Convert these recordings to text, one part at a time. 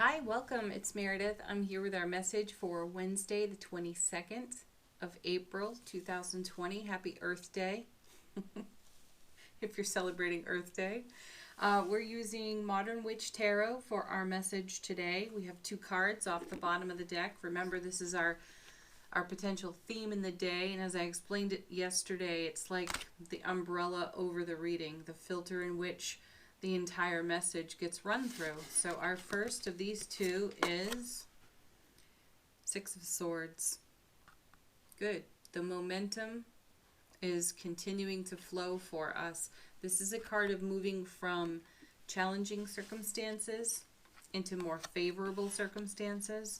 Hi, welcome. It's Meredith. I'm here with our message for Wednesday, the 22nd of April, 2020. Happy Earth Day, if you're celebrating Earth Day. We're using Modern Witch Tarot for our message today. We have two cards off the bottom of the deck. Remember, this is our potential theme in the day, and as I explained it yesterday, it's like the umbrella over the reading, the filter in which the entire message gets run through. So our first of these two is Six of Swords. Good. The momentum is continuing to flow for us. This is a card of moving from challenging circumstances into more favorable circumstances.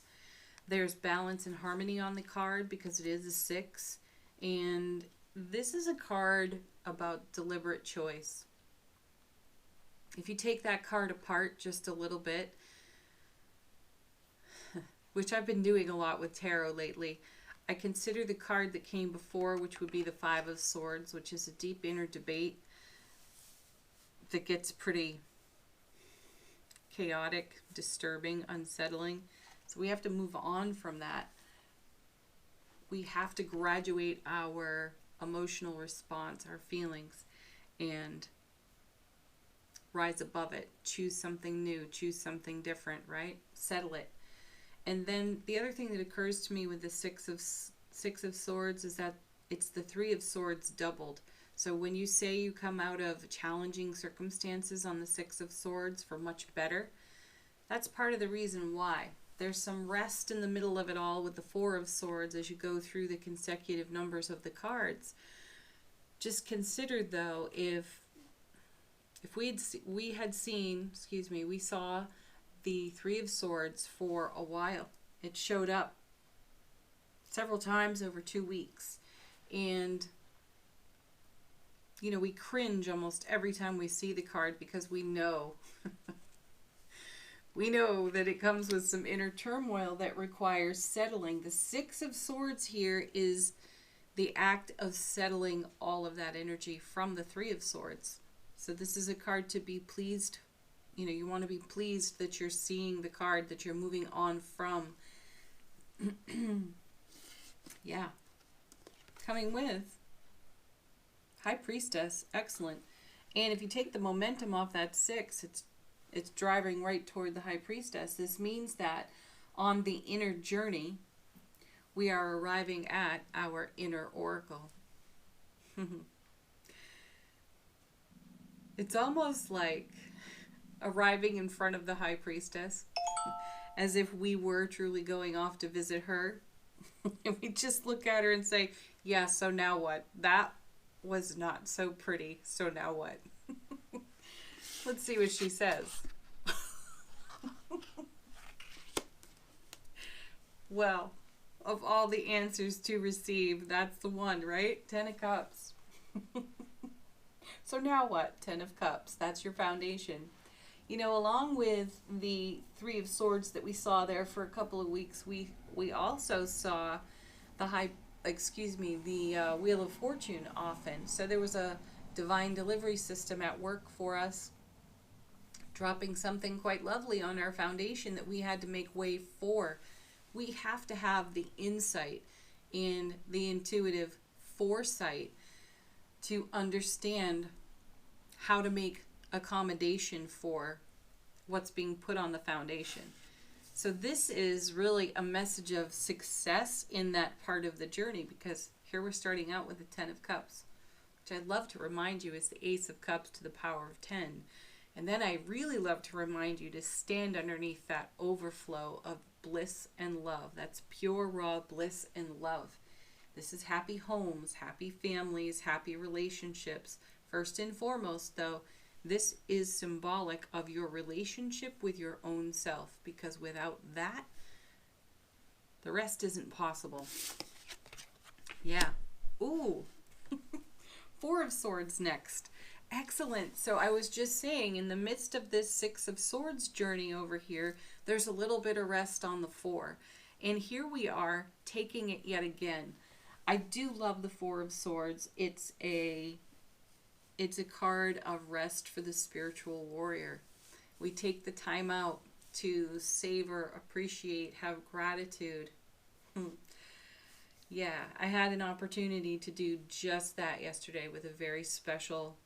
There's balance and harmony on the card because it is a six. And this is a card about deliberate choice. If you take that card apart just a little bit, which I've been doing a lot with tarot lately, I consider the card that came before, which would be the Five of Swords, which is a deep inner debate that gets pretty chaotic, disturbing, unsettling. So we have to move on from that. We have to graduate our emotional response, our feelings, and rise above it. Choose something new, choose something different, right? Settle it. And then the other thing that occurs to me with the Six of Swords is that it's the Three of Swords doubled. So when you say you come out of challenging circumstances on the Six of Swords for much better, that's part of the reason why. There's some rest in the middle of it all with the Four of Swords as you go through the consecutive numbers of the cards. Just consider though, if we saw the Three of Swords for a while. It showed up several times over 2 weeks. And, you know, we cringe almost every time we see the card because we know, we know that it comes with some inner turmoil that requires settling. The Six of Swords here is the act of settling all of that energy from the Three of Swords. So this is a card to be pleased. You know, you want to be pleased that you're seeing the card that you're moving on from. Yeah. Coming with High Priestess. Excellent. And if you take the momentum off that six, it's driving right toward the High Priestess. This means that on the inner journey, we are arriving at our inner oracle. It's almost like arriving in front of the High Priestess, as if we were truly going off to visit her. And we just look at her and say, yeah, so now what? That was not so pretty, so now what? Let's see what she says. Well, of all the answers to receive, that's the one, right? 10 of Cups. So now what? 10 of Cups. That's your foundation. You know, along with the Three of Swords that we saw there for a couple of weeks, we also saw the Wheel of Fortune often. So there was a divine delivery system at work for us, dropping something quite lovely on our foundation that we had to make way for. We have to have the insight and the intuitive foresight to understand how to make accommodation for what's being put on the foundation. So this is really a message of success in that part of the journey, because here we're starting out with the 10 of Cups, which I'd love to remind you is the Ace of Cups to the power of 10. And then I really love to remind you to stand underneath that overflow of bliss and love. That's pure, raw bliss and love. This is happy homes, happy families, happy relationships. First and foremost, though, this is symbolic of your relationship with your own self, because without that, the rest isn't possible. Yeah. Ooh. Four of Swords next. Excellent. So I was just saying, in the midst of this Six of Swords journey over here, there's a little bit of rest on the four. And here we are taking it yet again. I do love the Four of Swords. It's a card of rest for the spiritual warrior. We take the time out to savor, appreciate, have gratitude. Yeah, I had an opportunity to do just that yesterday with a very special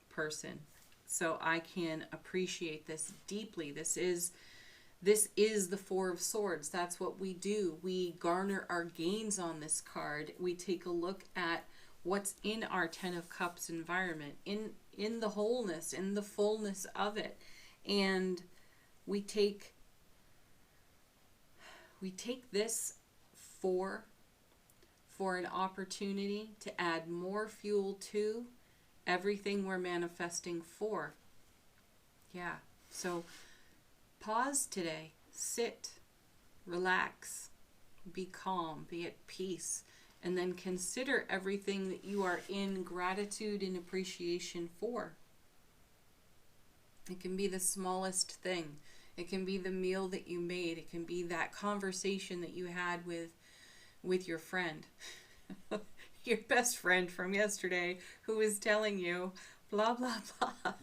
person. So I can appreciate this deeply. This is the Four of Swords. That's what we do. We garner our gains on this card. We take a look at what's in our Ten of Cups environment, in the wholeness, in the fullness of it. And we take this for an opportunity to add more fuel to everything we're manifesting for. Yeah. So pause today, sit, relax, be calm, be at peace, and then consider everything that you are in gratitude and appreciation for. It can be the smallest thing. It can be the meal that you made. It can be that conversation that you had with your friend. Your best friend from yesterday who was telling you blah, blah, blah.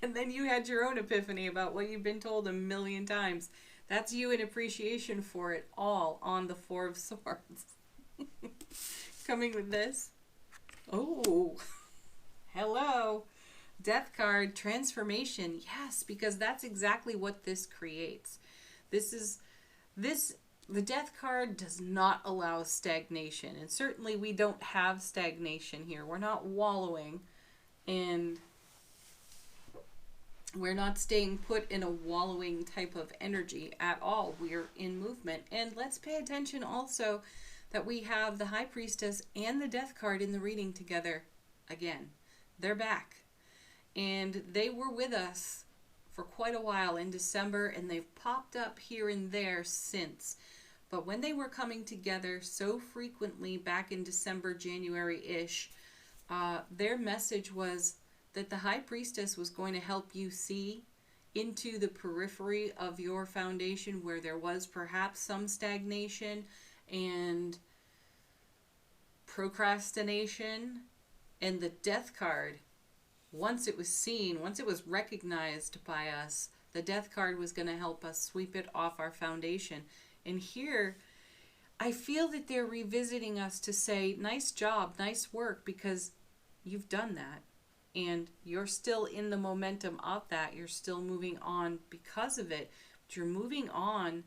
And then you had your own epiphany about what you've been told a million times. That's you in appreciation for it all on the Four of Swords. Coming with this. Oh, hello. Death card, transformation. Yes, because that's exactly what this creates. The Death card does not allow stagnation. And certainly we don't have stagnation here. We're not wallowing, and we're not staying put in a wallowing type of energy at all. We're in movement. And let's pay attention also that we have the High Priestess and the Death card in the reading together again. They're back. And they were with us for quite a while in December, and they've popped up here and there since. But when they were coming together so frequently back in December, January-ish, their message was that the High Priestess was going to help you see into the periphery of your foundation where there was perhaps some stagnation and procrastination. And the Death card, once it was seen, once it was recognized by us, the Death card was going to help us sweep it off our foundation. And here, I feel that they're revisiting us to say, nice job, nice work, because you've done that. And you're still in the momentum of that. You're still moving on because of it. But you're moving on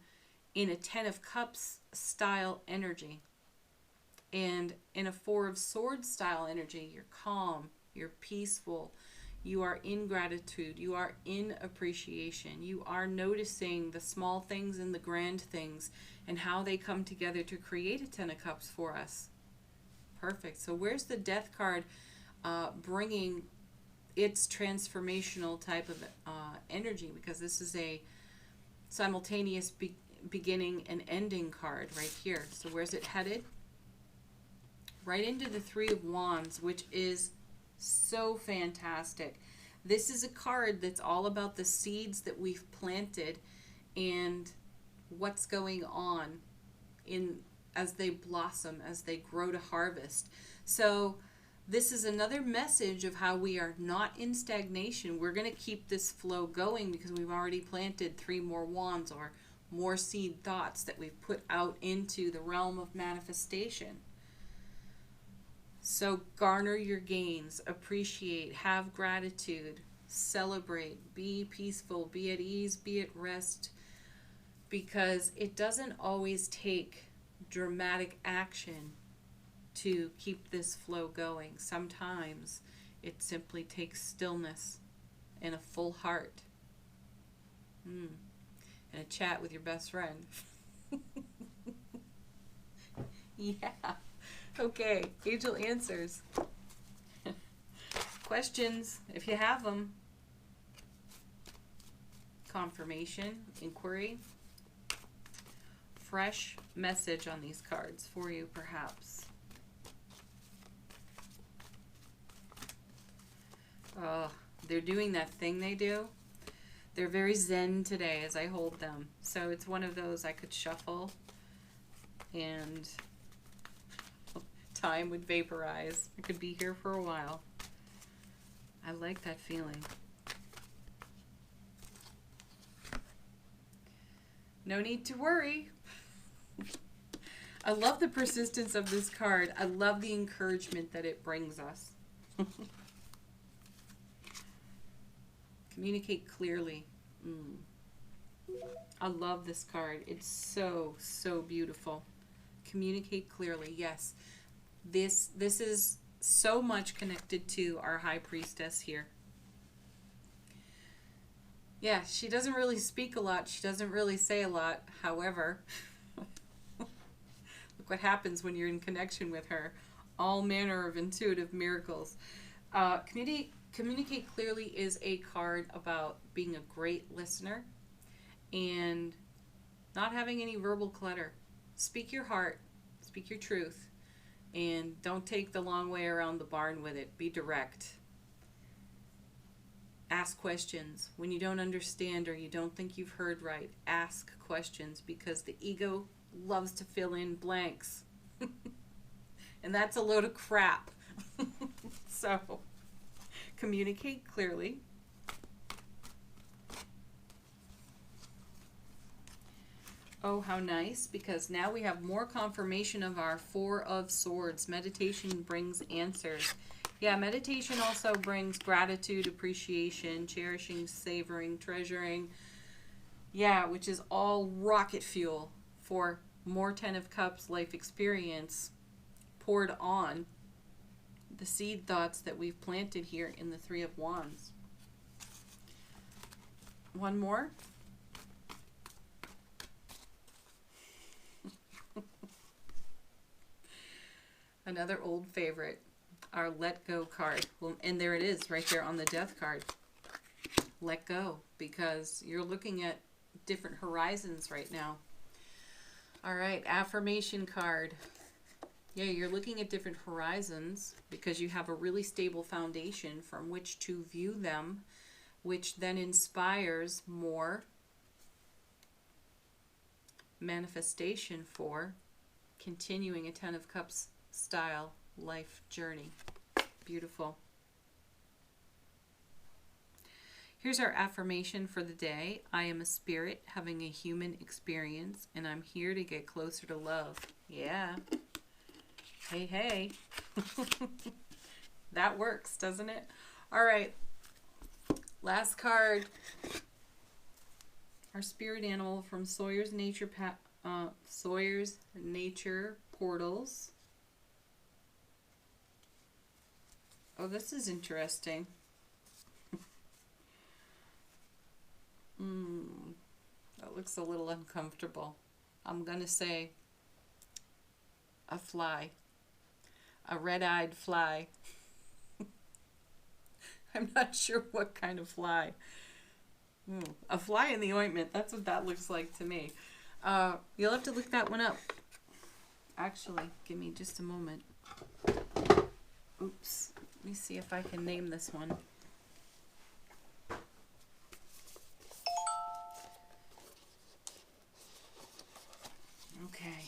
in a Ten of Cups style energy. And in a Four of Swords style energy, you're calm, you're peaceful, you are in gratitude, you are in appreciation, you are noticing the small things and the grand things and how they come together to create a Ten of Cups for us. Perfect. So where's the Death card bringing its transformational type of energy? Because this is a simultaneous beginning and ending card right here. So where's it headed? Right into the Three of Wands, which is so fantastic. This is a card that's all about the seeds that we've planted and what's going on as they blossom, as they grow to harvest. So this is another message of how we are not in stagnation. We're going to keep this flow going because we've already planted 3 more wands or more seed thoughts that we've put out into the realm of manifestation. So garner your gains, appreciate, have gratitude, celebrate, be peaceful, be at ease, be at rest, because it doesn't always take dramatic action to keep this flow going. Sometimes it simply takes stillness and a full heart and a chat with your best friend. Yeah. Okay, angel answers. Questions, if you have them. Confirmation, inquiry. Fresh message on these cards for you, perhaps. Oh, they're doing that thing they do. They're very zen today as I hold them. So it's one of those I could shuffle and time would vaporize. I could be here for a while. I like that feeling. No need to worry. I love the persistence of this card. I love the encouragement that it brings us. Communicate clearly. I love this card. It's so, so beautiful. Communicate clearly. Yes. This is so much connected to our High Priestess here. Yeah, she doesn't really speak a lot. She doesn't really say a lot. However, look what happens when you're in connection with her. All manner of intuitive miracles. Communicate clearly is a card about being a great listener and not having any verbal clutter. Speak your heart. Speak your truth. And don't take the long way around the barn with it. Be direct. Ask questions. When you don't understand or you don't think you've heard right, ask questions, because the ego loves to fill in blanks. And that's a load of crap. So, communicate clearly. Oh, how nice, because now we have more confirmation of our Four of Swords. Meditation brings answers. Yeah, meditation also brings gratitude, appreciation, cherishing, savoring, treasuring. Yeah, which is all rocket fuel for more Ten of Cups life experience poured on the seed thoughts that we've planted here in the Three of Wands. One more. Another old favorite, our Let Go card. Well, and there it is, right there on the Death card. Let go, because you're looking at different horizons right now. All right, affirmation card. Yeah, you're looking at different horizons because you have a really stable foundation from which to view them, which then inspires more manifestation for continuing a Ten of Cups style life journey. Beautiful. Here's our affirmation for the day. I am a spirit having a human experience, and I'm here to get closer to love. Yeah. Hey, hey. That works, doesn't it? All right. Last card. Our spirit animal from Sawyer's Nature Portals. Oh, this is interesting. That looks a little uncomfortable. I'm going to say a fly. A red-eyed fly. I'm not sure what kind of fly. A fly in the ointment. That's what that looks like to me. You'll have to look that one up. Actually, give me just a moment. Oops. Let me see if I can name this one. Okay.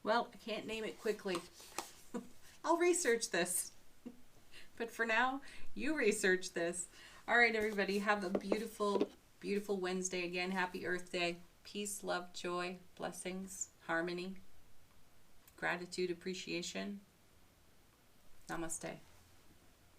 Well, I can't name it quickly. I'll research this. But for now, you research this. All right, everybody, have a beautiful, beautiful Wednesday. Again, happy Earth Day. Peace, love, joy, blessings, harmony, gratitude, appreciation. Namaste.